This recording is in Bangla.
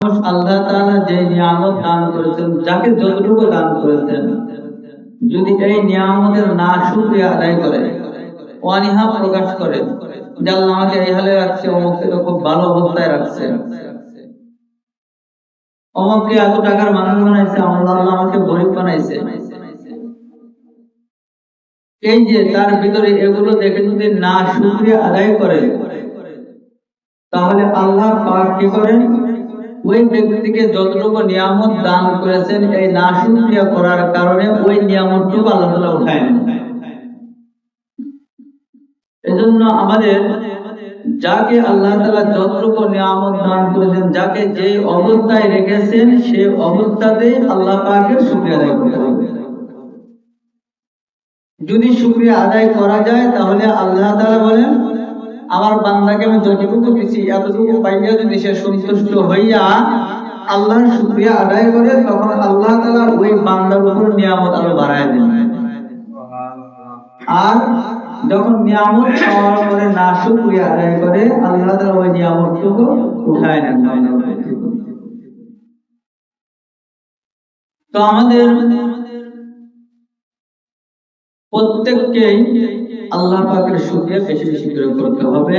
আল্লাহ তাআলা যে নিয়ামত দান করেছেন, যাকে যতটুকু দান করেছেন, যদি এই নিয়ামতের না শুকরিয়া আদায় করে, অনীহা প্রকাশ করে যে আল্লাহ আমাকে এই হালে রাখছে, অমুককে তো খুব ভালো অবস্থায় রাখছে, অমুককে এত টাকার মানুষ বানাইছে, আল্লাহ আমাকে গরিব বানাইছে, এই যে তার ভিতরে এগুলো দেখে যদি না শুকরিয়া আদায় করে, তাহলে আল্লাহ পাক কি করেন, ওই ব্যক্তিকে যতটুকু নিয়ামত দান করেছেন এই না শুকরিয়া করার কারণে ওই নিয়ামতটুকু আল্লাহ তাআলা উঠায় নেন। এজন্য আমাদের যাকে আল্লাহ তাআলা যতটুকু নিয়ামত দান করেছেন, যাকে যে অবস্থায় রেখেছেন, সেই অবস্থাতে আল্লাহ পাকের শুকরিয়া আদায় করতে হবে। যদি শুকরিয়া আদায় করা যায়, তাহলে আল্লাহ তাআলা বলেন, আমার বান্দাকে আমি যতটুকু দিছি এতটুকু পাইয়া যদি সে সন্তুষ্ট হইয়া আল্লাহর শুকরিয়া আদায় করে, তখন আল্লাহ তাআলা ওই বান্দার উপর নিয়ামত আরো বাড়ায় দেন। আর যখন নিয়ামত পাওয়ার পরে না শুকরিয়া আদায় করে, আল্লাহ তাআলা ওই নিয়ামতটুকু উঠায় নেন। তো আমাদের প্রত্যেককেই আল্লাহ পাকের শুকরিয়া বেশি বেশি করে করতে হবে।